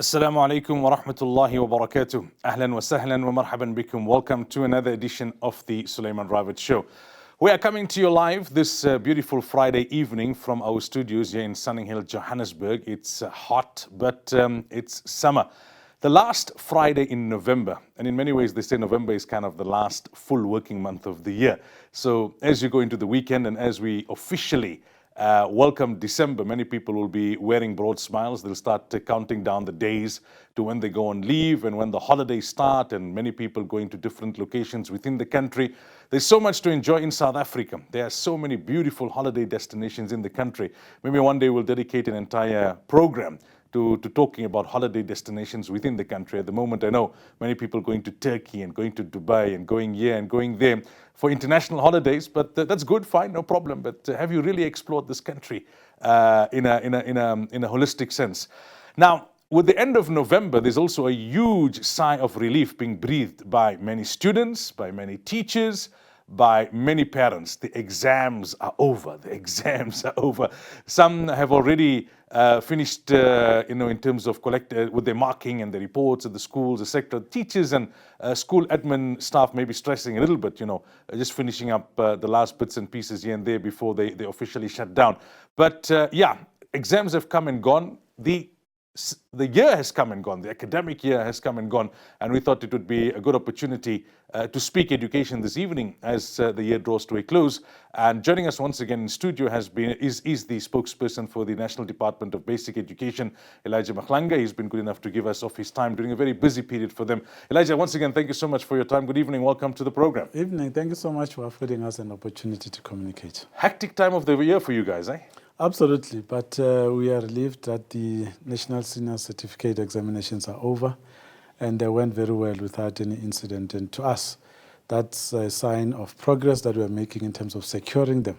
Assalamu alaikum wa rahmatullahi wa barakatuh. Ahlan wa sahlan wa marhaban bikum. Welcome to another edition of the Sulaimaan Ravat Show. We are coming to you live this beautiful Friday evening from our studios here in Sunning Hill, Johannesburg. It's hot, but it's summer. The last Friday in November, and in many ways they say November is kind of the last full working month of the year. So as you go into the weekend and as we officially welcome December, many people will be wearing broad smiles. They'll start counting down the days to when they go on leave and when the holidays start, and many people going to different locations within the country. There's so much to enjoy in South Africa. There are so many beautiful holiday destinations in the country. Maybe one day we'll dedicate an entire program to talking about holiday destinations within the country. At the moment, I know many people going to Turkey and going to Dubai and going here and going there for international holidays, but that's good, fine, no problem. But have you really explored this country in a holistic sense? Now, with the end of November, there's also a huge sigh of relief being breathed by many students, by many teachers, by many parents. The exams are over. The exams are over. Some have already finished, in terms of with their marking and the reports at the schools, etc. Teachers and school admin staff may be stressing a little bit, just finishing up the last bits and pieces here and there before they officially shut down. But exams have come and gone. The year has come and gone, the academic year has come and gone, and we thought it would be a good opportunity to speak education this evening as the year draws to a close. And joining us once again in studio is the spokesperson for the National Department of Basic Education, Elijah Mahlanga. He's been good enough to give us of his time during a very busy period for them. Elijah, once again, thank you so much for your time. Good evening, welcome to the program. Evening, thank you so much for affording us an opportunity to communicate. Hectic time of the year for you guys, eh? Absolutely, but we are relieved that the National Senior Certificate examinations are over and they went very well without any incident. And to us, that's a sign of progress that we're making in terms of securing them,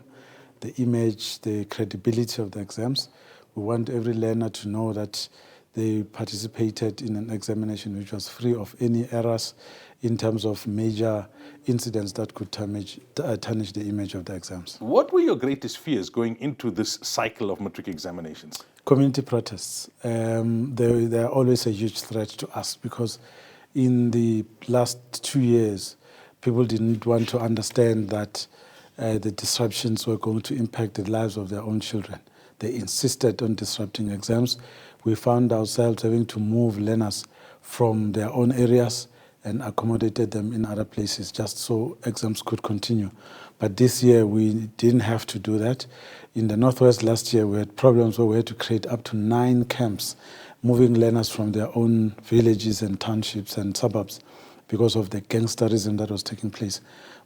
the image, the credibility of the exams. We want every learner to know that they participated in an examination which was free of any errors in terms of major incidents that could tarnish the image of the exams. What were your greatest fears going into this cycle of matric examinations? Community protests. They're always a huge threat to us because in the last 2 years, people didn't want to understand that the disruptions were going to impact the lives of their own children. They insisted on disrupting exams. We found ourselves having to move learners from their own areas and accommodated them in other places just so exams could continue. But this year we didn't have to do that. In the Northwest last year we had problems where we had to create up to 9 camps, moving learners from their own villages and townships and suburbs because of the gangsterism that was taking place.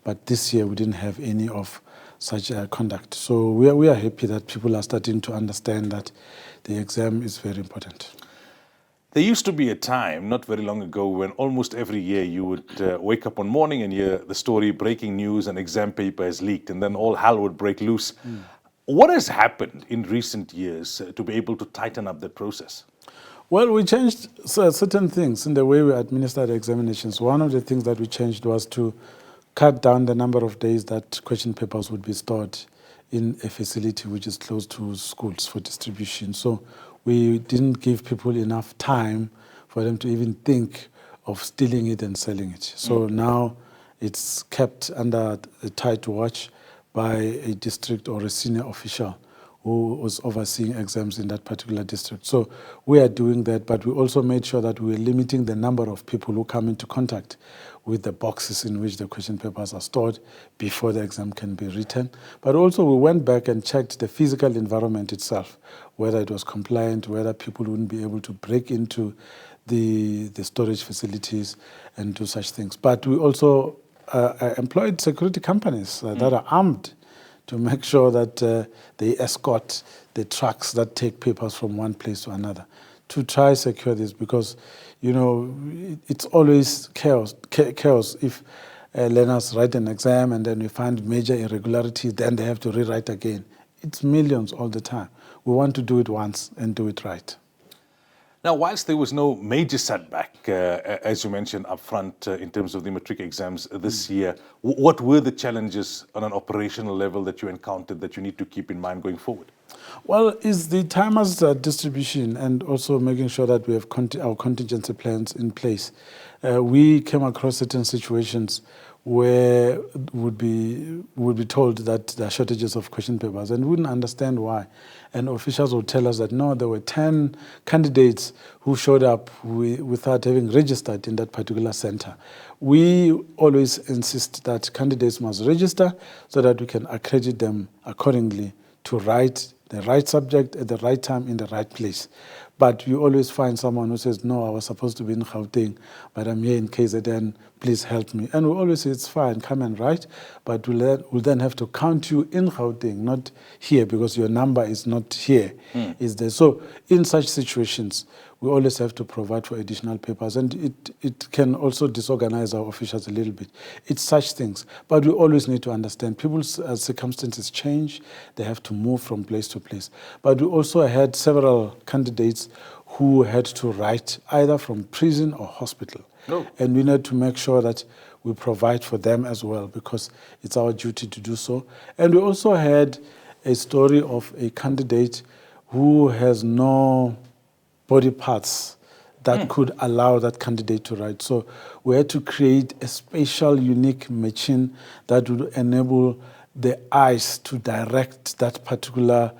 But this year we didn't have any of such conduct. So we are happy that people are starting to understand that the exam is very important. There used to be a time not very long ago when almost every year you would wake up one morning and hear the story, breaking news, an exam paper has leaked, and then all hell would break loose. What has happened in recent years to be able to tighten up that process? Well, we changed certain things in the way we administer the examinations. One of the things that we changed was to cut down the number of days that question papers would be stored in a facility which is close to schools for distribution. So we didn't give people enough time for them to even think of stealing it and selling it. So now it's kept under a tight watch by a district or a senior official who was overseeing exams in that particular district. So we are doing that, but we also made sure that we are limiting the number of people who come into contact with the boxes in which the question papers are stored before the exam can be written. But also we went back and checked the physical environment itself, whether it was compliant, whether people wouldn't be able to break into the storage facilities and do such things. But we also employed security companies that are armed to make sure that they escort the trucks that take papers from one place to another to try secure this, because it's always chaos if learners write an exam and then we find major irregularity, then they have to rewrite again. It's millions all the time. We want to do it once and do it right. Now, whilst there was no major setback, as you mentioned up front, in terms of the matric exams this year, what were the challenges on an operational level that you encountered that you need to keep in mind going forward? Well, is the timers distribution and also making sure that we have our contingency plans in place. We came across certain situations where would be told that there are shortages of question papers and we wouldn't understand why. And officials would tell us that no, there were 10 candidates who showed up without having registered in that particular center. We always insist that candidates must register so that we can accredit them accordingly to write the right subject at the right time in the right place. But you always find someone who says, no, I was supposed to be in Gauteng, but I'm here in KZN, please help me. And we always say, it's fine, come and write, but we'll then have to count you in Gauteng, not here, because your number is not here, is there. So in such situations, we always have to provide for additional papers, and it can also disorganize our officials a little bit. It's such things, but we always need to understand people's circumstances change. They have to move from place to place. But we also had several candidates who had to write either from prison or hospital. No. And we need to make sure that we provide for them as well, because it's our duty to do so. And we also had a story of a candidate who has no body parts that could allow that candidate to write. So we had to create a special, unique machine that would enable the eyes to direct that particular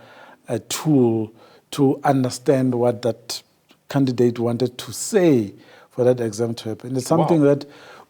tool to understand what that candidate wanted to say for that exam to happen. It's something that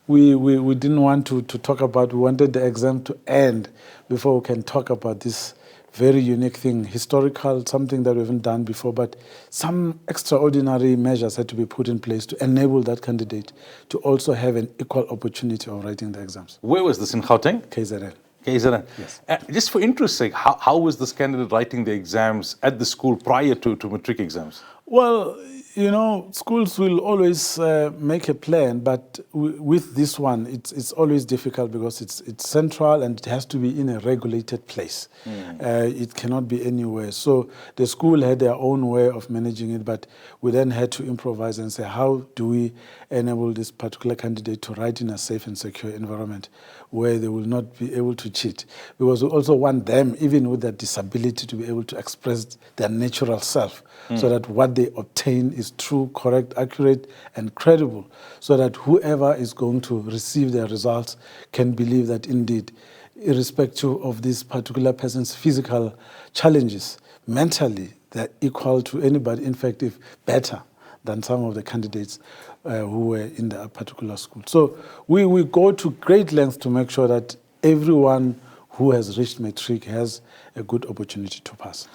we didn't want to talk about. We wanted the exam to end before we can talk about this very unique thing, historical, something that we haven't done before, but some extraordinary measures had to be put in place to enable that candidate to also have an equal opportunity of writing the exams. Where was this, in Gauteng? KZN. KZN. Yes. Just for interest's sake, how was this candidate writing the exams at the school prior to matric exams? Well, you know, schools will always make a plan, but with this one, it's always difficult because it's central and it has to be in a regulated place. It cannot be anywhere. So the school had their own way of managing it, but we then had to improvise and say, how do we enable this particular candidate to write in a safe and secure environment where they will not be able to cheat? Because we also want them, even with their disability, to be able to express their natural self, so that what they obtain is true, correct, accurate, and credible, so that whoever is going to receive their results can believe that indeed, irrespective of this particular person's physical challenges, mentally, they're equal to anybody, in fact, if better than some of the candidates who were in that particular school. So we go to great lengths to make sure that everyone who has reached matric has a good opportunity to pass.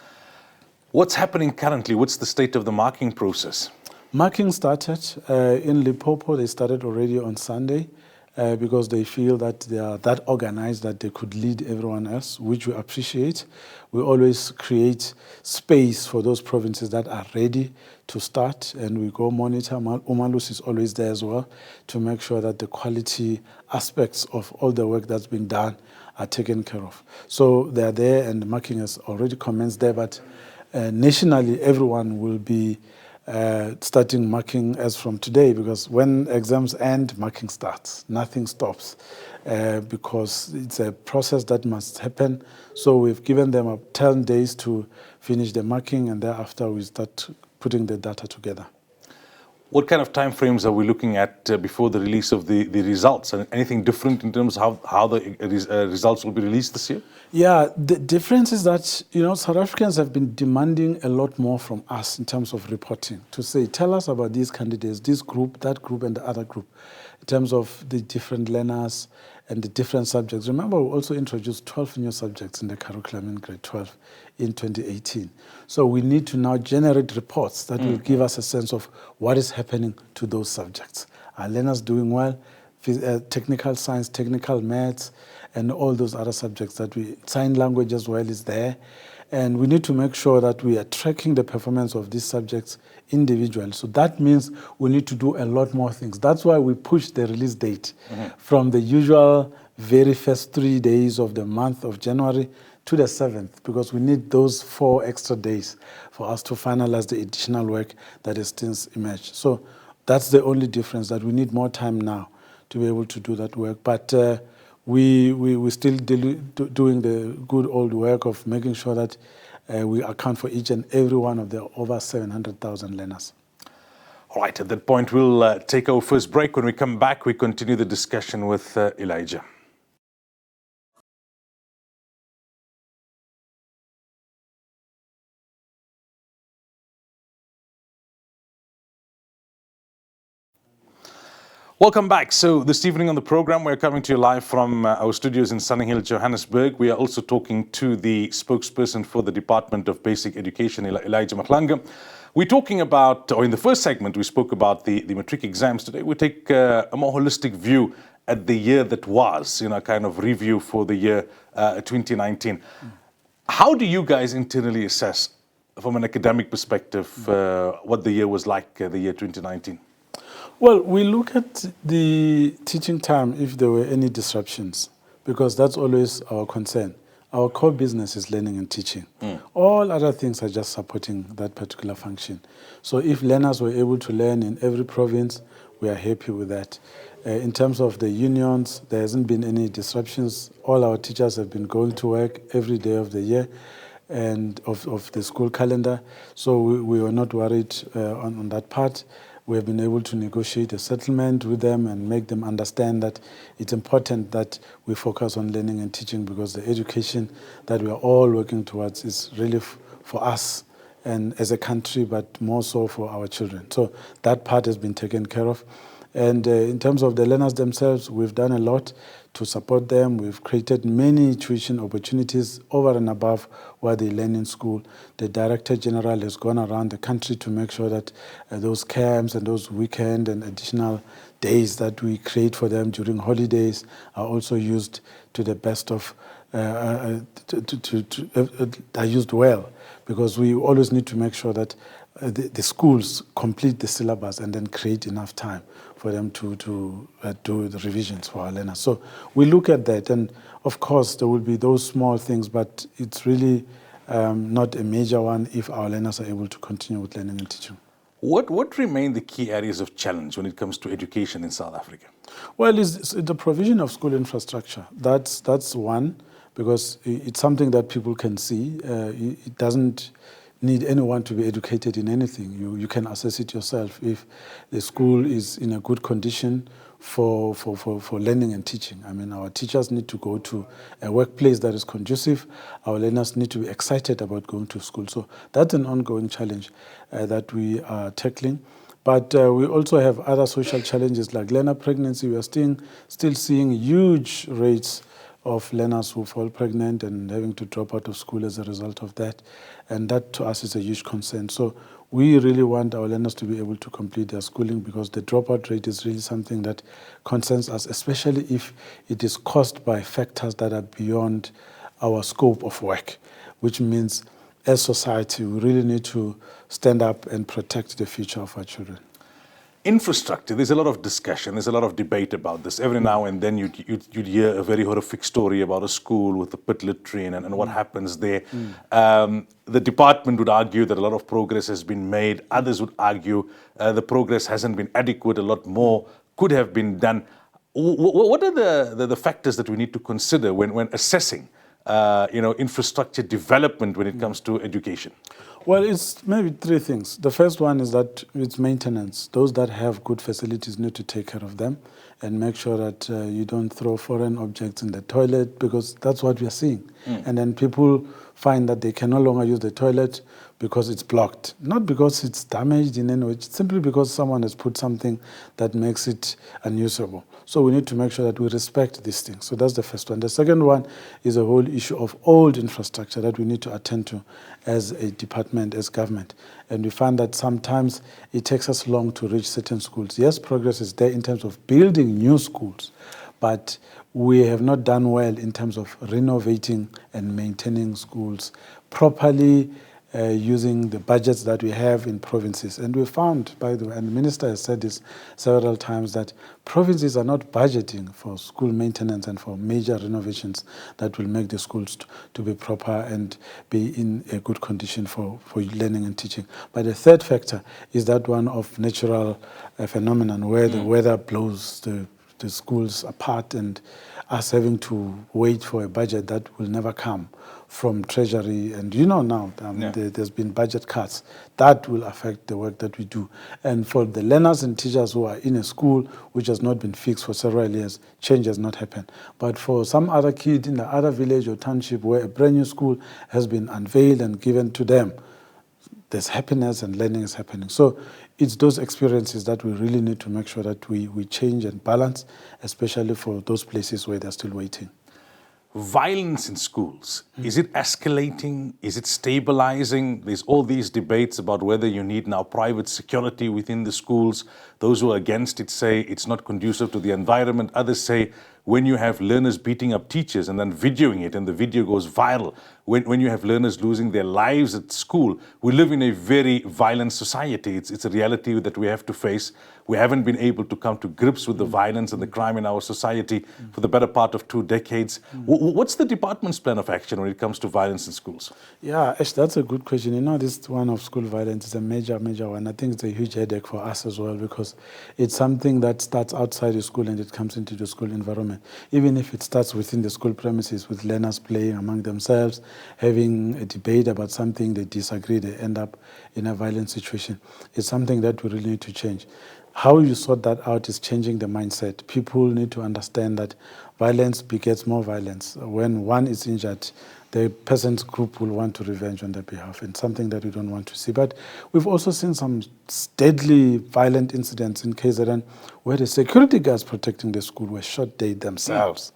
What's happening currently? What's the state of the marking process? Marking started in Limpopo. They started already on Sunday because they feel that they are that organized that they could lead everyone else, which we appreciate. We always create space for those provinces that are ready to start, and we go monitor. Umalus is always there as well to make sure that the quality aspects of all the work that's been done are taken care of. So they're there, and the marking has already commenced there, but nationally, everyone will be starting marking as from today, because when exams end, marking starts. Nothing stops because it's a process that must happen. So we've given them 10 days to finish the marking, and thereafter we start putting the data together. What kind of timeframes are we looking at before the release of the results? And anything different in terms of how the results will be released this year? Yeah, the difference is that, you know, South Africans have been demanding a lot more from us in terms of reporting, to say, tell us about these candidates, this group, that group, and the other group, in terms of the different learners and the different subjects. Remember, we also introduced 12 new subjects in the curriculum in grade 12 in 2018. So we need to now generate reports that will give us a sense of what is happening to those subjects. Are learners doing well? Technical science, technical maths, and all those other subjects that sign language as well is there. And we need to make sure that we are tracking the performance of these subjects individually. So that means we need to do a lot more things. That's why we pushed the release date from the usual very first 3 days of the month of January to the 7th, because we need those 4 extra days for us to finalize the additional work that has since emerged. So that's the only difference, that we need more time now to be able to do that work. But we're still doing the good old work of making sure that we account for each and every one of the over 700,000 learners. All right, at that point, we'll take our first break. When we come back, we continue the discussion with Elijah. Welcome back. So this evening on the program, we're coming to you live from our studios in Sunninghill, Johannesburg. We are also talking to the spokesperson for the Department of Basic Education, Elijah Mahlanga. We're talking about, or in the first segment, we spoke about the matric exams. Today, we take a more holistic view at the year that was, kind of review for the year 2019. How do you guys internally assess, from an academic perspective, what the year was like, the year 2019? Well, we look at the teaching time if there were any disruptions, because that's always our concern. Our core business is learning and teaching. All other things are just supporting that particular function. So if learners were able to learn in every province, we are happy with that. In terms of the unions, there hasn't been any disruptions. All our teachers have been going to work every day of the year and of the school calendar. So we were not worried on that part. We have been able to negotiate a settlement with them and make them understand that it's important that we focus on learning and teaching, because the education that we are all working towards is really for us and as a country, but more so for our children. So that part has been taken care of. And in terms of the learners themselves, we've done a lot to support them. We've created many tuition opportunities over and above what they learn in school. The Director General has gone around the country to make sure that those camps and those weekend and additional days that we create for them during holidays are also used to the best of, are used well, because we always need to make sure that the schools complete the syllabus and then create enough time for them to do the revisions for our learners. So we look at that, and of course there will be those small things, but it's really not a major one if our learners are able to continue with learning and teaching. What remain the key areas of challenge when it comes to education in South Africa? Well, it's the provision of school infrastructure. That's one, because it's something that people can see. It doesn't need anyone to be educated in anything. You can assess it yourself if the school is in a good condition for learning and teaching. I mean, our teachers need to go to a workplace that is conducive. Our learners need to be excited about going to school. So that's an ongoing challenge that we are tackling. But we also have other social challenges like learner pregnancy. We are still seeing huge rates of learners who fall pregnant and having to drop out of school as a result of that. And that to us is a huge concern. So we really want our learners to be able to complete their schooling, because the dropout rate is really something that concerns us, especially if it is caused by factors that are beyond our scope of work, which means as society, we really need to stand up and protect the future of our children. Infrastructure, there's a lot of discussion, there's a lot of debate about this. Every now and then you'd hear a very horrific story about a school with a pit latrine and what happens there. The department would argue that a lot of progress has been made. Others would argue the progress hasn't been adequate, a lot more could have been done. What are the factors that we need to consider when assessing infrastructure development when it comes to education? Well, it's maybe three things. The first one is that it's maintenance. Those that have good facilities need to take care of them and make sure that you don't throw foreign objects in the toilet, because that's what we are seeing. And then people find that they can no longer use the toilet because it's blocked. Not because it's damaged in any way, it's simply because someone has put something that makes it unusable. So we need to make sure that we respect these things. So that's the first one. The second one is a whole issue of old infrastructure that we need to attend to as a department, as government. And we find that sometimes it takes us long to reach certain schools. Yes, progress is there in terms of building new schools, but we have not done well in terms of renovating and maintaining schools properly, using the budgets that we have in provinces. And we found, by the way, and the minister has said this several times, that provinces are not budgeting for school maintenance and for major renovations that will make the schools to be proper and be in a good condition for learning and teaching. But the third factor is that one of natural phenomenon where the weather blows the schools apart and us having to wait for a budget that will never come from Treasury. And now, there's been budget cuts. That will affect the work that we do. And for the learners and teachers who are in a school which has not been fixed for several years, change has not happened. But for some other kid in the other village or township where a brand new school has been unveiled and given to them, there's happiness and learning is happening. So it's those experiences that we really need to make sure that we change and balance, especially for those places where they're still waiting. Violence in schools, is it escalating? Is it stabilizing? There's all these debates about whether you need now private security within the schools. Those who are against it say it's not conducive to the environment. Others say when you have learners beating up teachers and then videoing it and the video goes viral, when you have learners losing their lives at school, we live in a very violent society. It's a reality that we have to face. We haven't been able to come to grips with the violence and the crime in our society for the better part of 2 decades. What's the department's plan of action when it comes to violence in schools? Yeah, Ash, that's a good question. This one of school violence is a major one. I think it's a huge headache for us as well because it's something that starts outside the school and it comes into the school environment. Even if it starts within the school premises with learners playing among themselves, having a debate about something, they disagree, they end up in a violent situation. It's something that we really need to change. How you sort that out is changing the mindset. People need to understand that violence begets more violence. When one is injured, the person's group will want to revenge on their behalf, and something that we don't want to see. But we've also seen some deadly violent incidents in KZN where the security guards protecting the school were shot dead themselves.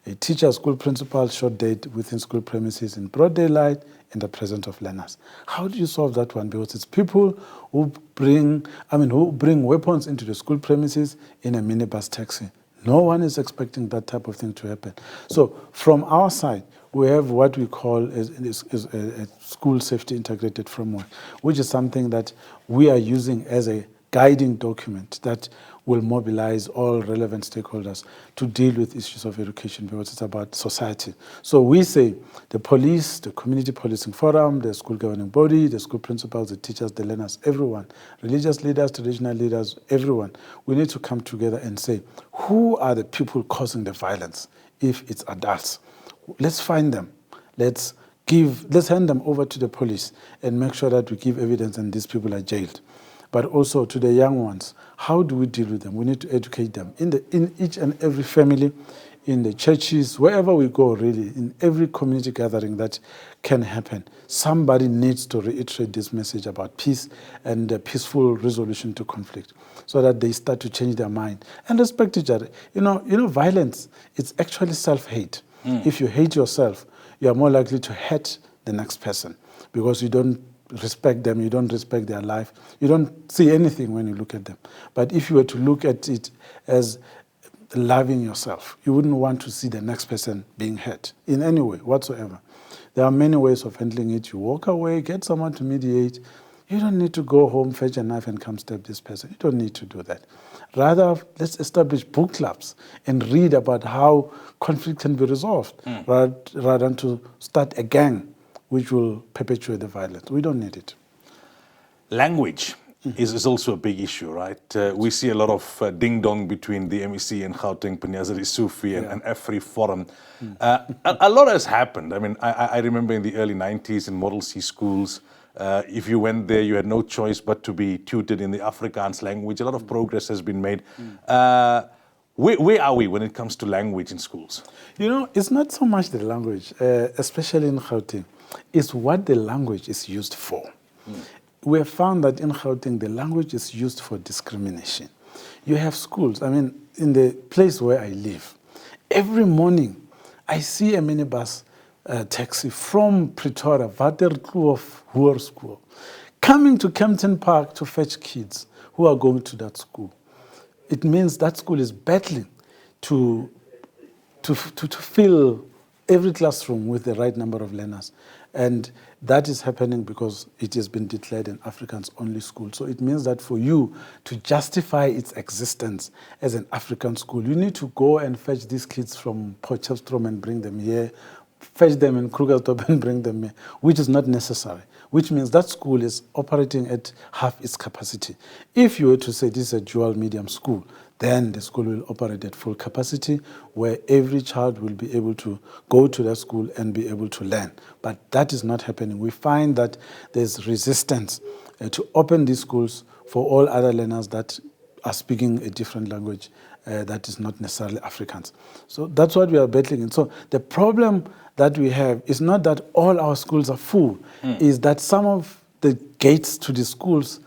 A teacher, school principal shot dead within school premises in broad daylight in the presence of learners. How do you solve that one? Because it's people who bring weapons into the school premises in a minibus taxi. No one is expecting that type of thing to happen. So from our side, we have what we call a school safety integrated framework, which is something that we are using as a guiding document that will mobilize all relevant stakeholders to deal with issues of education because it's about society. So we say the police, the community policing forum, the school governing body, the school principals, the teachers, the learners, everyone, religious leaders, traditional leaders, everyone, we need to come together and say, who are the people causing the violence if it's adults? Let's find them. Let's hand them over to the police and make sure that we give evidence and these people are jailed. But also to the young ones, how do we deal with them? We need to educate them in each and every family, in the churches, wherever we go really, in every community gathering that can happen. Somebody needs to reiterate this message about peace and peaceful resolution to conflict so that they start to change their mind and respect each other. Violence, it's actually self-hate. If you hate yourself, you are more likely to hate the next person because you don't respect them, you don't respect their life, you don't see anything when you look at them. But if you were to look at it as loving yourself, you wouldn't want to see the next person being hurt in any way whatsoever. There are many ways of handling it. You walk away, get someone to mediate. You don't need to go home, fetch a knife and come stab this person. You don't need to do that. Rather, let's establish book clubs and read about how conflict can be resolved rather than to start a gang which will perpetuate the violence. We don't need it. Language is also a big issue, right? We see a lot of ding-dong between the MEC and Gauteng, Paniazari Sufi and F03 Forum. A lot has happened. I remember in the early 90s in Model C schools, if you went there, you had no choice but to be tutored in the Afrikaans language. A lot of progress has been made. Where are we when it comes to language in schools? It's not so much the language, especially in Gauteng. It's what the language is used for. We have found that in Gauteng, the language is used for discrimination. You have schools. In the place where I live, every morning I see a minibus taxi from Pretoria, Waterkloof School, coming to Kempton Park to fetch kids who are going to that school. It means that school is battling to fill every classroom with the right number of learners. And that is happening because it has been declared an Africans-only school. So it means that for you to justify its existence as an African school, you need to go and fetch these kids from Potchefstroom and bring them here, fetch them in Krugersdorp and bring them here, which is not necessary, which means that school is operating at half its capacity. If you were to say this is a dual medium school, then the school will operate at full capacity where every child will be able to go to that school and be able to learn. But that is not happening. We find that there's resistance to open these schools for all other learners that are speaking a different language that is not necessarily Afrikaans. So that's what we are battling in. So the problem that we have is not that all our schools are full, is that some of the gates to the schools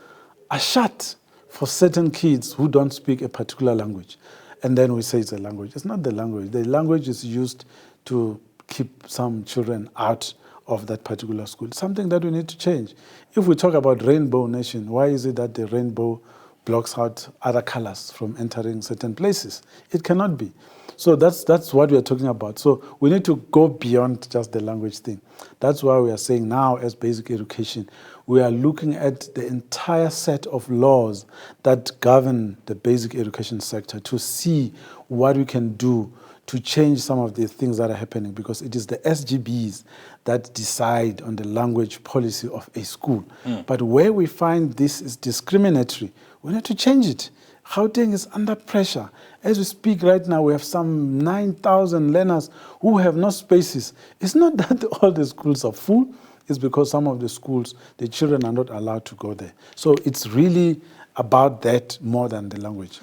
are shut for certain kids who don't speak a particular language. And then we say it's a language. It's not the language. The language is used to keep some children out of that particular school. It's something that we need to change. If we talk about Rainbow Nation, why is it that the rainbow blocks out other colors from entering certain places? It cannot be. So that's what we are talking about. So we need to go beyond just the language thing. That's why we are saying now as basic education, we are looking at the entire set of laws that govern the basic education sector to see what we can do to change some of the things that are happening, because it is the SGBs that decide on the language policy of a school. But where we find this is discriminatory, we need to change it. Gauteng is under pressure. As we speak right now, we have some 9,000 learners who have no spaces. It's not that all the schools are full. It's because some of the schools, the children are not allowed to go there. So it's really about that more than the language.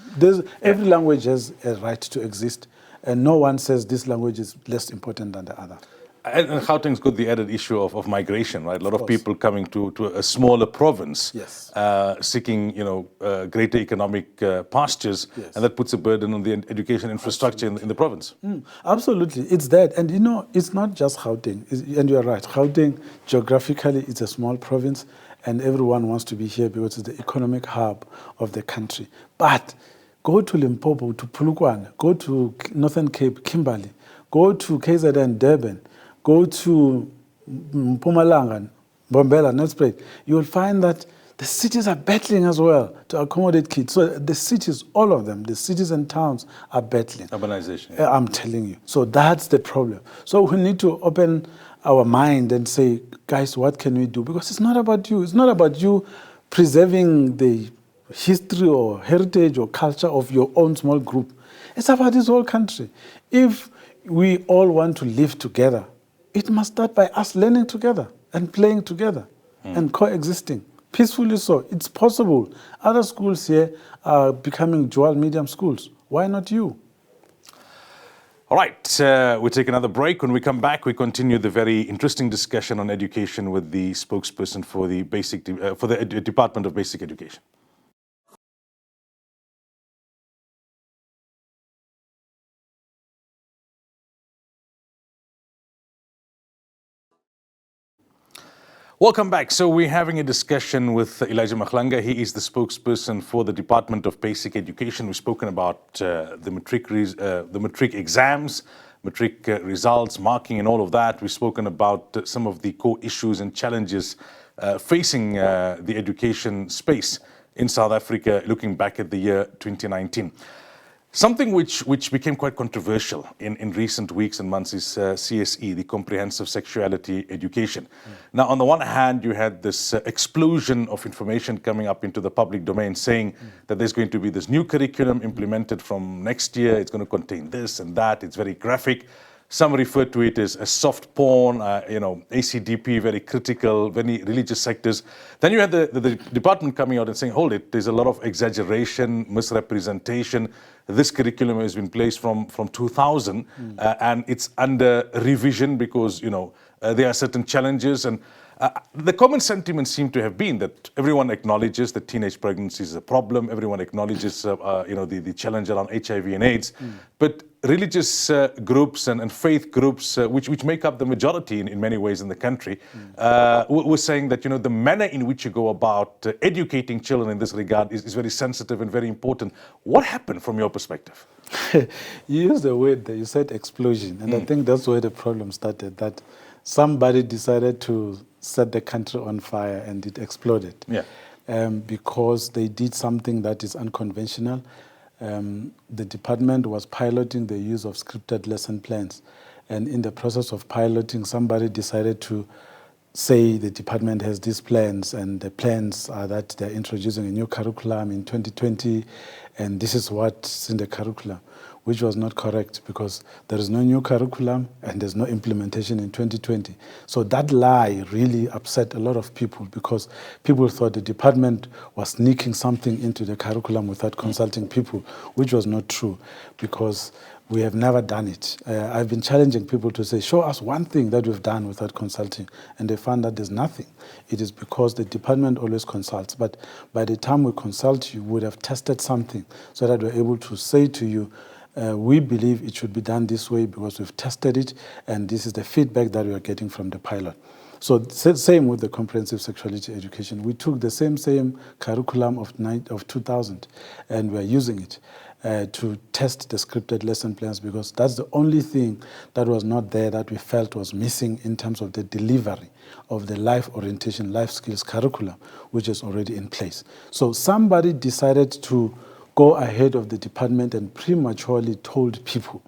Every language has a right to exist, and no one says this language is less important than the other. And Gauteng's got the added issue of migration, right? A lot of people coming to a smaller province, Yes. seeking, greater economic pastures, Yes. and that puts a burden on the education infrastructure in the province. Absolutely, it's that. And it's not just Gauteng, and you're right. Gauteng, geographically, it's a small province, and everyone wants to be here because it's the economic hub of the country. But go to Limpopo, to Polokwane, go to Northern Cape, Kimberley, go to KZN, Durban, go to Mpumalanga, Bombela, Nelspruit, you will find that the cities are battling as well to accommodate kids. So the cities, all of them, the cities and towns are battling. Urbanization. I'm telling you. So that's the problem. So we need to open our mind and say, guys, what can we do? Because it's not about you. It's not about you preserving the history or heritage or culture of your own small group. It's about this whole country. If we all want to live together, it must start by us learning together and playing together and coexisting peacefully. So it's possible. Other schools here are becoming dual medium schools. Why not you? All right, we take another break. When we come back, we continue the very interesting discussion on education with the spokesperson for the Department of Basic Education. Welcome back. So we're having a discussion with Elijah Mahlanga. He is the spokesperson for the Department of Basic Education. We've spoken about the matric exams, matric results, marking and all of that. We've spoken about some of the core issues and challenges facing the education space in South Africa, looking back at the year 2019. Something which became quite controversial in recent weeks and months is CSE, the Comprehensive Sexuality Education. Now, on the one hand, you had this explosion of information coming up into the public domain saying that there's going to be this new curriculum implemented from next year. It's going to contain this and that. It's very graphic. Some refer to it as soft porn, ACDP, very critical, very religious sectors. Then you had the department coming out and saying, hold it, there's a lot of exaggeration, misrepresentation. This curriculum has been placed from 2000 and it's under revision because, there are certain challenges. And the common sentiment seemed to have been that everyone acknowledges that teenage pregnancy is a problem. Everyone acknowledges, the challenge around HIV and AIDS. But religious groups and faith groups, which make up the majority in many ways in the country, were saying that, the manner in which you go about educating children in this regard is very sensitive and very important. What happened from your perspective? You used the word that you said explosion, and I think that's where the problem started, that somebody decided to set the country on fire and it exploded. Yeah. Because they did something that is unconventional. The department was piloting the use of scripted lesson plans. And in the process of piloting, somebody decided to say the department has these plans, and the plans are that they're introducing a new curriculum in 2020, and this is what's in the curriculum, which was not correct because there is no new curriculum and there's no implementation in 2020. So that lie really upset a lot of people because people thought the department was sneaking something into the curriculum without consulting people, which was not true because we have never done it. I've been challenging people to say, show us one thing that we've done without consulting. And they found that there's nothing. It is because the department always consults. But by the time we consult, you would have tested something so that we're able to say to you, we believe it should be done this way because we've tested it, and this is the feedback that we are getting from the pilot. So same with the comprehensive sexuality education. We took the same curriculum of 2000, and we're using it to test the scripted lesson plans because that's the only thing that was not there that we felt was missing in terms of the delivery of the life orientation, life skills curriculum, which is already in place. So somebody decided to go ahead of the department and prematurely told people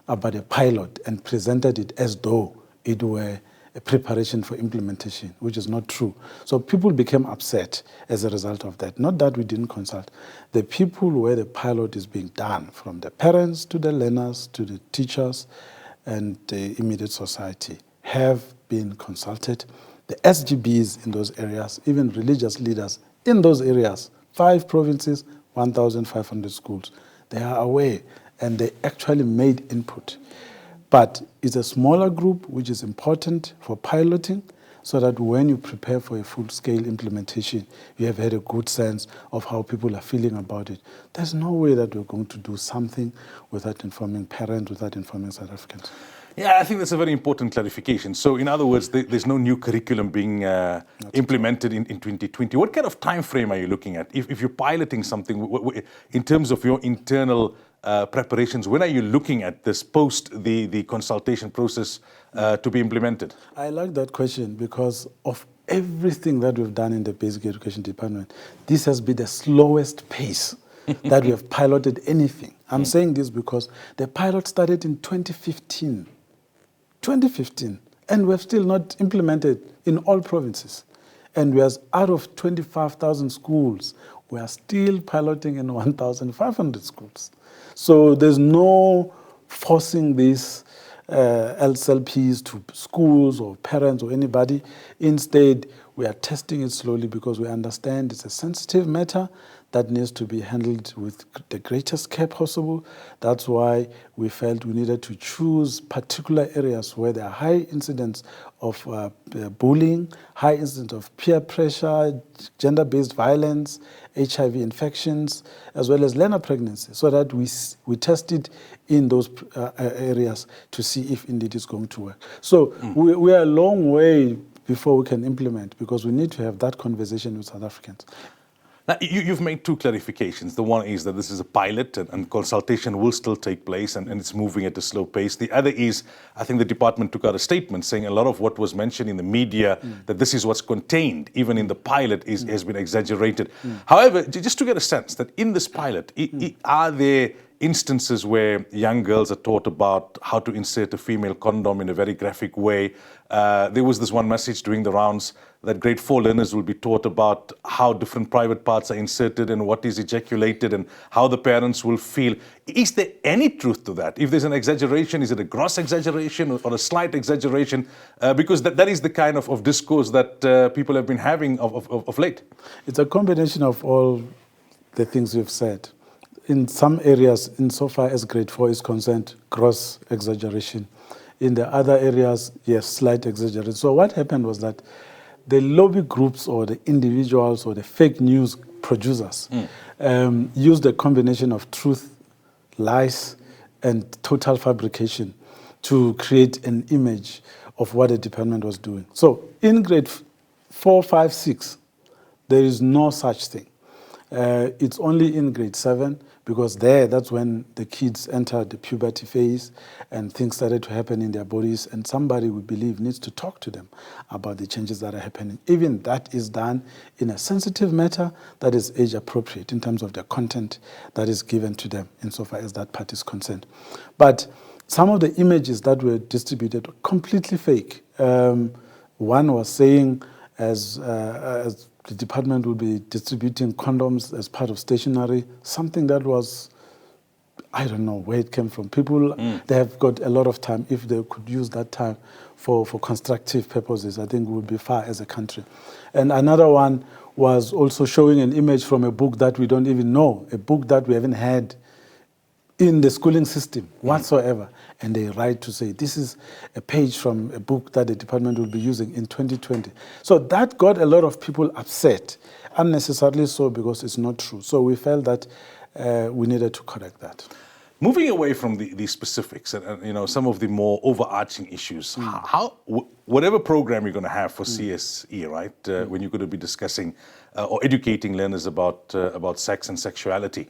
about a pilot and presented it as though it were a preparation for implementation, which is not true. So people became upset as a result of that. Not that we didn't consult. The people where the pilot is being done, from the parents to the learners to the teachers and the immediate society, have been consulted. The SGBs in those areas, even religious leaders in those areas, 5 provinces, 1,500 schools, they are aware and they actually made input. But it's a smaller group, which is important for piloting, so that when you prepare for a full-scale implementation, you have had a good sense of how people are feeling about it. There's no way that we're going to do something without informing parents, without informing South Africans. Yeah, I think that's a very important clarification. So, in other words, there's no new curriculum being implemented in 2020. What kind of time frame are you looking at? If you're piloting something, in terms of your internal preparations, when are you looking at this post the consultation process to be implemented? I like that question because of everything that we've done in the basic education department, this has been the slowest pace that we have piloted anything. I'm saying this because the pilot started in 2015. 2015, and we've still not implemented in all provinces. And we are out of 25,000 schools, we are still piloting in 1,500 schools. So there's no forcing these LSLPs to schools or parents or anybody. Instead, we are testing it slowly because we understand it's a sensitive matter that needs to be handled with the greatest care possible. That's why we felt we needed to choose particular areas where there are high incidents of bullying, high incidents of peer pressure, gender-based violence, HIV infections, as well as learner pregnancy, so that we test it in those areas to see if indeed it's going to work. So we are a long way before we can implement because we need to have that conversation with South Africans. Now, you've made 2 clarifications. The one is that this is a pilot and consultation will still take place and it's moving at a slow pace. The other is, I think the department took out a statement saying a lot of what was mentioned in the media, that this is what's contained, even in the pilot, has been exaggerated. However, just to get a sense that in this pilot, are there instances where young girls are taught about how to insert a female condom in a very graphic way? There was this one message doing the rounds that grade 4 learners will be taught about how different private parts are inserted and what is ejaculated and how the parents will feel. Is there any truth to that? If there's an exaggeration, is it a gross exaggeration or a slight exaggeration? Because that is the kind of discourse that people have been having of late. It's a combination of all the things you've said. In some areas, insofar as grade 4 is concerned, gross exaggeration. In the other areas, yes, slight exaggeration. So what happened was that the lobby groups or the individuals or the fake news producers used a combination of truth, lies, and total fabrication to create an image of what the department was doing. So in grade 4, 5, 6, there is no such thing. It's only in grade 7, because that's when the kids enter the puberty phase and things started to happen in their bodies, and somebody, we believe, needs to talk to them about the changes that are happening. Even that is done in a sensitive matter that is age appropriate in terms of the content that is given to them insofar as that part is concerned. But some of the images that were distributed were completely fake. One was saying as the department will be distributing condoms as part of stationery, something that was, I don't know where it came from. People, they have got a lot of time. If they could use that time for constructive purposes, I think we would be far as a country. And another one was also showing an image from a book that we don't even know, a book that we haven't had in the schooling system whatsoever. And they write to say, this is a page from a book that the department will be using in 2020. So that got a lot of people upset, unnecessarily so, because it's not true. So we felt that we needed to correct that. Moving away from the specifics and some of the more overarching issues, whatever program you're going to have for CSE, right, when you're going to be discussing or educating learners about sex and sexuality,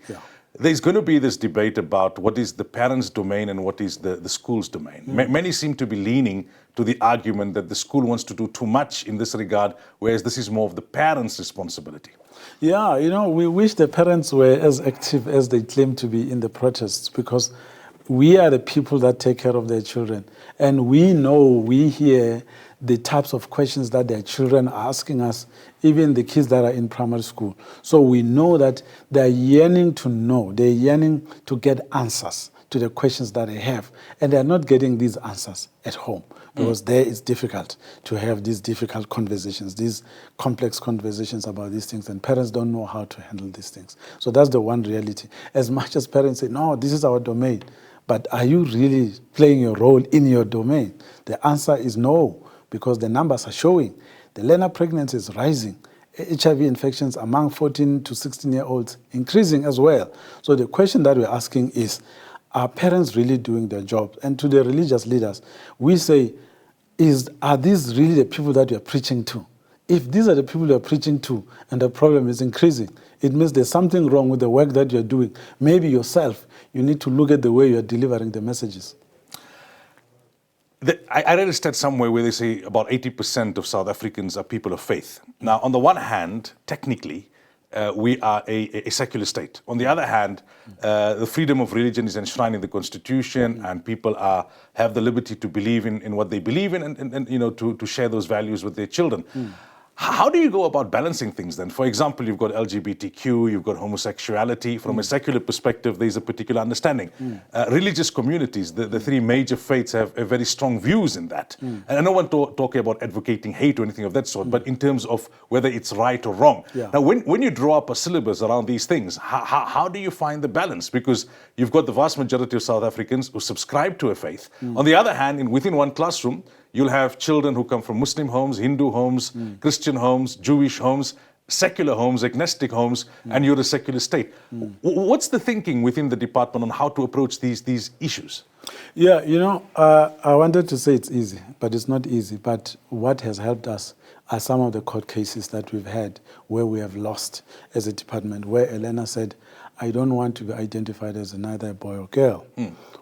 there's going to be this debate about what is the parents' domain and what is the school's domain. Many seem to be leaning to the argument that the school wants to do too much in this regard, whereas this is more of the parents' responsibility. Yeah, we wish the parents were as active as they claim to be in the protests, because we are the people that take care of their children. And we hear the types of questions that their children are asking us, even the kids that are in primary school. So we know that they're yearning to know, they're yearning to get answers to the questions that they have. And they're not getting these answers at home, because there it's difficult to have these difficult conversations, these complex conversations about these things, and parents don't know how to handle these things. So that's the one reality. As much as parents say, no, this is our domain, but are you really playing your role in your domain? The answer is no, because the numbers are showing. The learner pregnancy is rising. HIV infections among 14 to 16-year-olds increasing as well. So the question that we're asking is, are parents really doing their job? And to the religious leaders, we say, are these really the people that you're preaching to? If these are the people you're preaching to and the problem is increasing, it means there's something wrong with the work that you're doing. Maybe yourself, you need to look at the way you're delivering the messages. I read a stat somewhere where they say about 80% of South Africans are people of faith. Now, on the one hand, technically, we are a secular state. On the other hand, the freedom of religion is enshrined in the Constitution, and people have the liberty to believe in what they believe in and to share those values with their children. How do you go about balancing things then? For example, you've got LGBTQ, you've got homosexuality. From a secular perspective, there's a particular understanding. Religious communities, the three major faiths have very strong views in that. And I don't want to talk about advocating hate or anything of that sort, but in terms of whether it's right or wrong. Now, when you draw up a syllabus around these things, how do you find the balance? Because you've got the vast majority of South Africans who subscribe to a faith. On the other hand, within one classroom, you'll have children who come from Muslim homes, Hindu homes, Christian homes, Jewish homes, secular homes, agnostic homes, and you're a secular state. What's the thinking within the department on how to approach these issues? Yeah, I wanted to say it's easy, but it's not easy. But what has helped us are some of the court cases that we've had where we have lost as a department, where a learner said, I don't want to be identified as neither a boy or girl.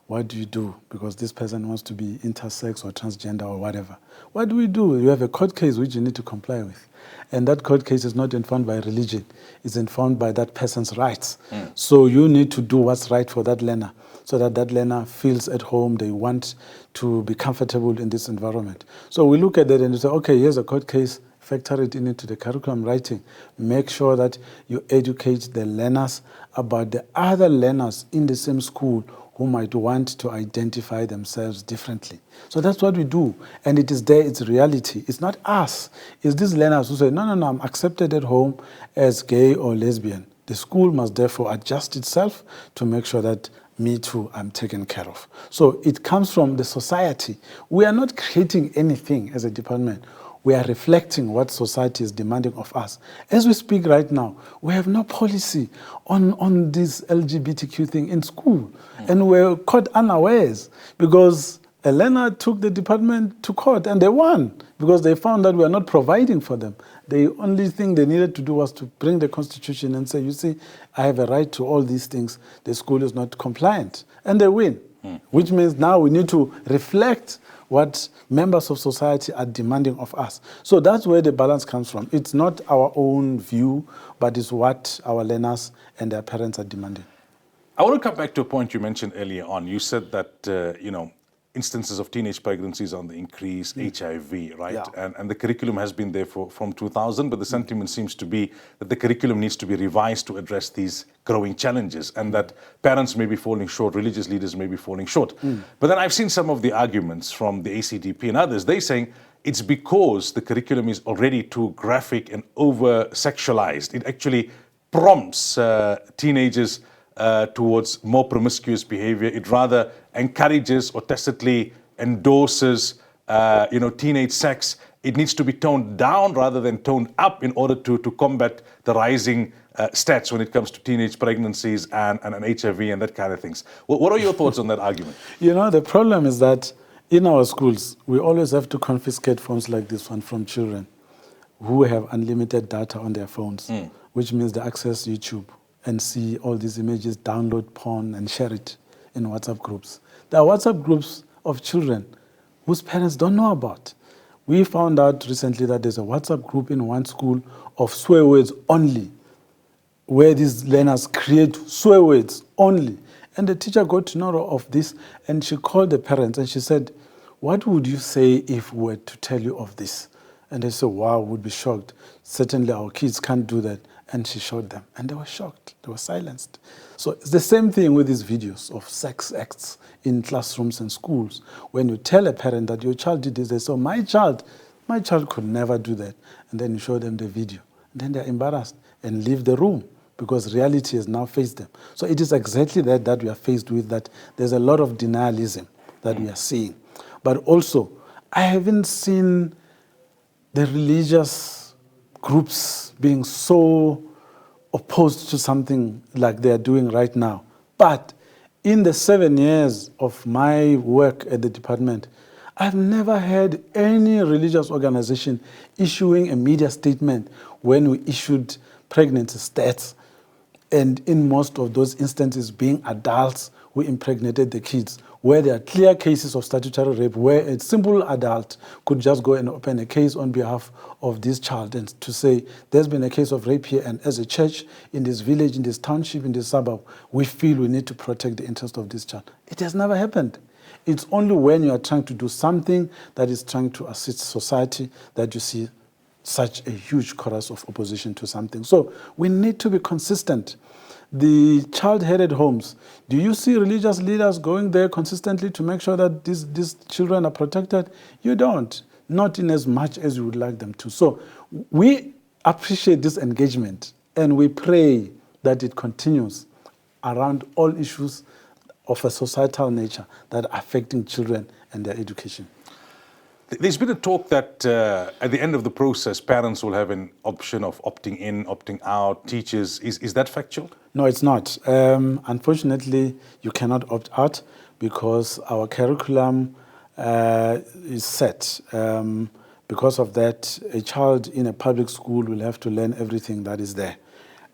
What do you do? Because this person wants to be intersex or transgender or whatever. What do? You have a court case which you need to comply with. And that court case is not informed by religion. It's informed by that person's rights. So you need to do what's right for that learner, so that that learner feels at home, they want to be comfortable in this environment. So we look at that and we say, okay, here's a court case, factor it into the curriculum writing. Make sure that you educate the learners about the other learners in the same school who might want to identify themselves differently. So that's what we do. And it is there, it's reality. It's not us. It's these learners who say, no, I'm accepted at home as gay or lesbian. The school must therefore adjust itself to make sure that me too, I'm taken care of. So it comes from the society. We are not creating anything as a department. we are reflecting what society is demanding of us. As we speak right now, we have no policy on this LGBTQ thing in school. And we're caught unawares because a learner took the department to court and they won because they found that we are not providing for them. The only thing they needed to do was to bring the constitution and say, you see, I have a right to all these things. The school is not compliant. And they win, which means now we need to reflect what members of society are demanding of us. So that's where the balance comes from. It's not our own view, but it's what our learners and their parents are demanding. I want to come back to a point you mentioned earlier on. You said that, instances of teenage pregnancies on the increase, HIV, right? Yeah. And the curriculum has been there from 2000, but the sentiment seems to be that the curriculum needs to be revised to address these growing challenges and that parents may be falling short, religious leaders may be falling short. But then I've seen some of the arguments from the ACDP and others. They're saying it's because the curriculum is already too graphic and over-sexualized. It actually prompts teenagers towards more promiscuous behavior. It rather encourages or tacitly endorses, teenage sex. It needs to be toned down rather than toned up in order to combat the rising stats when it comes to teenage pregnancies and HIV and that kind of things. What are your thoughts on that argument? The problem is that in our schools, we always have to confiscate phones like this one from children who have unlimited data on their phones, which means they access YouTube and see all these images, download porn and share it in WhatsApp groups. There are WhatsApp groups of children whose parents don't know about. We found out recently that there's a WhatsApp group in one school of swear words only, where these learners create swear words only. And the teacher got to know of this and she called the parents and she said, what would you say if we were to tell you of this? And they said, wow, we'd be shocked. Certainly our kids can't do that. And she showed them, and they were shocked. They were silenced. So it's the same thing with these videos of sex acts in classrooms and schools. When you tell a parent that your child did this, they say, my child could never do that. And then you show them the video. And then they're embarrassed and leave the room because reality has now faced them. So it is exactly that we are faced with, that there's a lot of denialism that we are seeing. But also, I haven't seen the religious groups being so opposed to something like they are doing right now. But in the 7 years of my work at the department, I've never had any religious organization issuing a media statement when we issued pregnancy stats, and in most of those instances being adults who impregnated the kids, where there are clear cases of statutory rape, where a simple adult could just go and open a case on behalf of this child and to say, there's been a case of rape here, and as a church in this village, in this township, in this suburb, we feel we need to protect the interest of this child. It has never happened. It's only when you are trying to do something that is trying to assist society that you see such a huge chorus of opposition to something. So we need to be consistent. The child-headed homes, do you see religious leaders going there consistently to make sure that these children are protected? You don't, not in as much as you would like them to. So we appreciate this engagement and we pray that it continues around all issues of a societal nature that are affecting children and their education. There's been a talk that at the end of the process, parents will have an option of opting in, opting out, teachers. Is that factual? No, it's not. Unfortunately, you cannot opt out because our curriculum is set. Because of that, a child in a public school will have to learn everything that is there.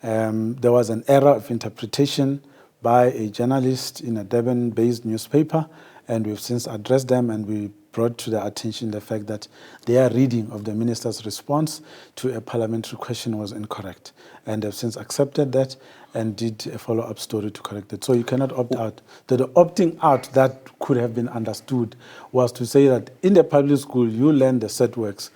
There was an error of interpretation by a journalist in a Durban-based newspaper, and we've since addressed them, and we brought to their attention the fact that their reading of the minister's response to a parliamentary question was incorrect. And they've since accepted that and did a follow-up story to correct it. So you cannot opt out. The opting out that could have been understood was to say that in the public school, you learn the set works.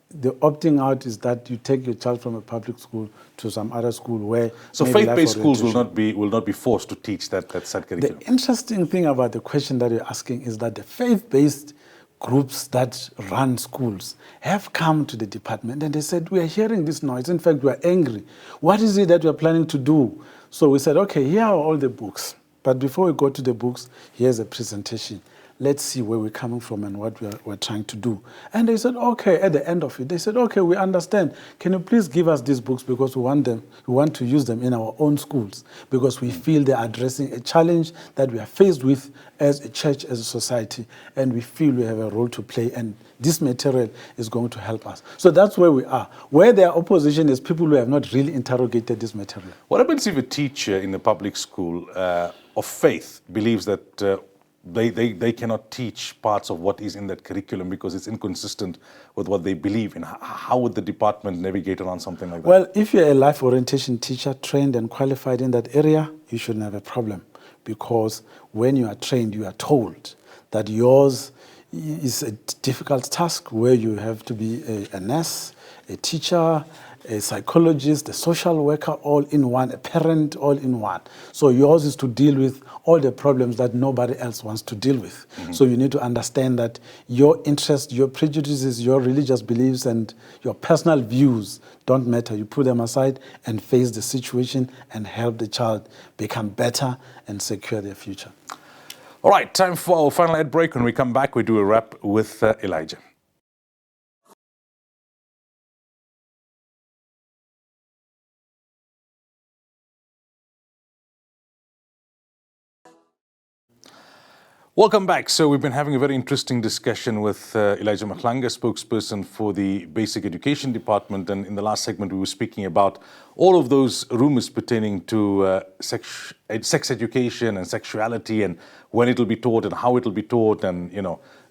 The opting out is that you take your child from a public school to some other school where... So faith-based schools will not be forced to teach that set curriculum. The interesting thing about the question that you're asking is that the faith-based groups that run schools have come to the department and they said, we are hearing this noise. In fact, we are angry. What is it that we are planning to do? So we said, okay, here are all the books. But before we go to the books, here's a presentation. let's see where we're coming from and what we're trying to do. And they said, okay, at the end of it, they said, okay, we understand. Can you please give us these books because we want to use them in our own schools because we feel they're addressing a challenge that we are faced with as a church, as a society, and we feel we have a role to play, and this material is going to help us. So that's where we are. Where there are opposition is people who have not really interrogated this material. What happens if a teacher in a public school of faith believes that they cannot teach parts of what is in that curriculum because it's inconsistent with what they believe in? How would the department navigate around something like that? Well, if you're a life orientation teacher trained and qualified in that area, you shouldn't have a problem, because when you are trained, you are told that yours is a difficult task where you have to be a nurse, a teacher, a psychologist, a social worker, all in one, a parent, all in one. So yours is to deal with all the problems that nobody else wants to deal with. Mm-hmm. So you need to understand that your interests, your prejudices, your religious beliefs, and your personal views don't matter. You put them aside and face the situation and help the child become better and secure their future. All right, time for our final ad break. When we come back, we do a wrap with Elijah. Welcome back. So we've been having a very interesting discussion with Elijah Mahlanga, spokesperson for the Basic Education Department. And in the last segment, we were speaking about all of those rumors pertaining to sex education and sexuality, and when it'll be taught and how it'll be taught, and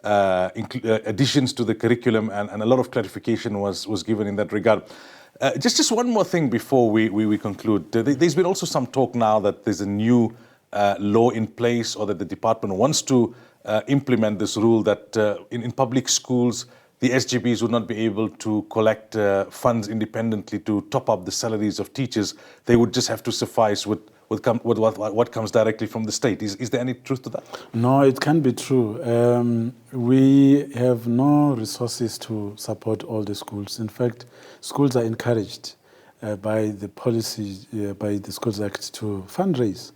additions to the curriculum, and a lot of clarification was given in that regard. Just one more thing before we conclude. There's been also some talk now that there's a new law in place, or that the department wants to implement this rule that in public schools, the SGBs would not be able to collect funds independently to top up the salaries of teachers. They would just have to suffice with what comes directly from the state. Is there any truth to that? No, it can't be true. We have no resources to support all the schools. In fact, schools are encouraged by the policy, by the Schools Act, to fundraise.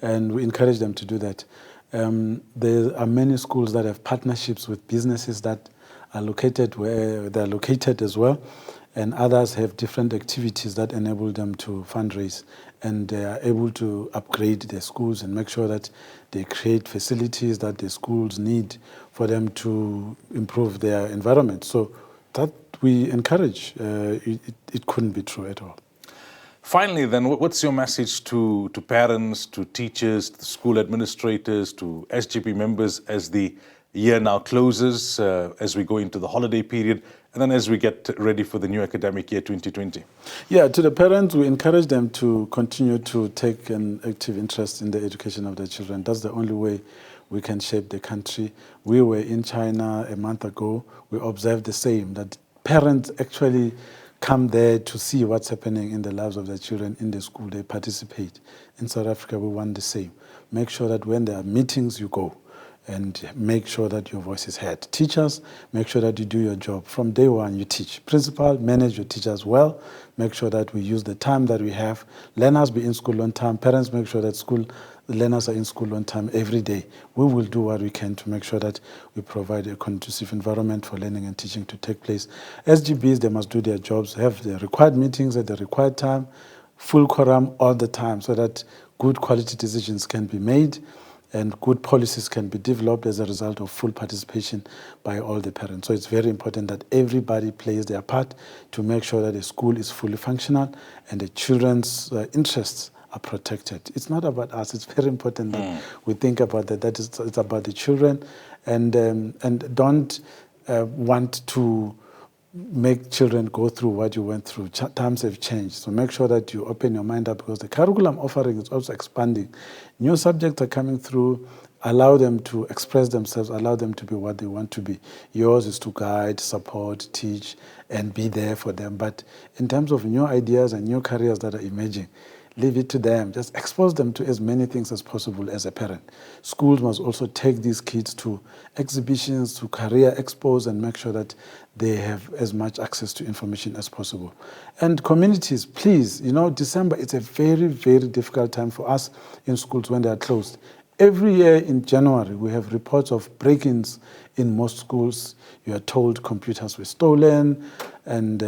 And we encourage them to do that. There are many schools that have partnerships with businesses that are located where they're located as well, and others have different activities that enable them to fundraise, and they are able to upgrade their schools and make sure that they create facilities that the schools need for them to improve their environment. So that we encourage. It couldn't be true at all. Finally, then, what's your message to parents, to teachers, to school administrators, to SGB members as the year now closes, as we go into the holiday period, and then as we get ready for the new academic year 2020? Yeah, to the parents, we encourage them to continue to take an active interest in the education of their children. That's the only way we can shape the country. We were in China a month ago. We observed the same, that parents actually come there to see what's happening in the lives of their children in the school. They participate. In South Africa, we want the same. Make sure that when there are meetings, you go, and make sure that your voice is heard. Teachers, make sure that you do your job. From day one, you teach. Principal, manage your teachers well. Make sure that we use the time that we have. Learners be in school on time. Parents, make sure that the learners are in school on time every day. We will do what we can to make sure that we provide a conducive environment for learning and teaching to take place. SGBs, they must do their jobs, have the required meetings at the required time, full quorum all the time, so that good quality decisions can be made and good policies can be developed as a result of full participation by all the parents. So it's very important that everybody plays their part to make sure that the school is fully functional and the children's interests are protected. It's not about us. It's very important that we think about that. It's about the children, and don't want to make children go through what you went through. Times have changed, so make sure that you open your mind up, because the curriculum offering is also expanding. New subjects are coming through. Allow them to express themselves, allow them to be what they want to be. Yours is to guide, support, teach, and be there for them. But in terms of new ideas and new careers that are emerging, leave it to them. Just expose them to as many things as possible as a parent. Schools must also take these kids to exhibitions, to career expos, and make sure that they have as much access to information as possible. And communities, please, December, it's a very, very difficult time for us in schools when they are closed. Every year in January, we have reports of break-ins in most schools. You are told computers were stolen and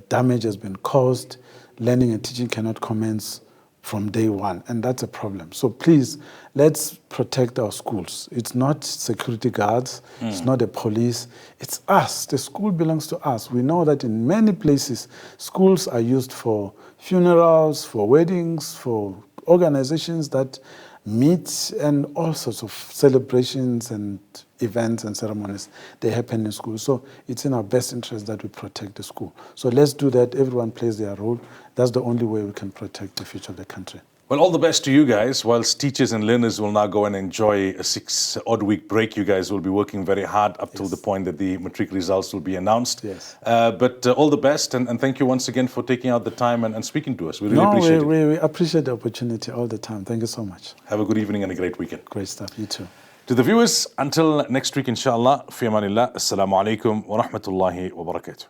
damage has been caused. Learning and teaching cannot commence from day one, and that's a problem. So please, let's protect our schools. It's not security guards, it's not the police, it's us. The school belongs to us. We know that in many places, schools are used for funerals, for weddings, for organizations that meet, and all sorts of celebrations and events and ceremonies. They happen in school. So it's in our best interest that we protect the school. So let's do that. Everyone plays their role. That's the only way we can protect the future of the country. Well, all the best to you guys. Whilst teachers and learners will now go and enjoy a 6-odd-week break, you guys will be working very hard up till the point that the matric results will be announced. Yes. But all the best, and thank you once again for taking out the time and speaking to us. We really appreciate it. We appreciate the opportunity all the time. Thank you so much. Have a good evening and a great weekend. Great stuff. You too. To the viewers, until next week, inshallah, fi amanillah, assalamu alaikum wa rahmatullahi wa barakatuh.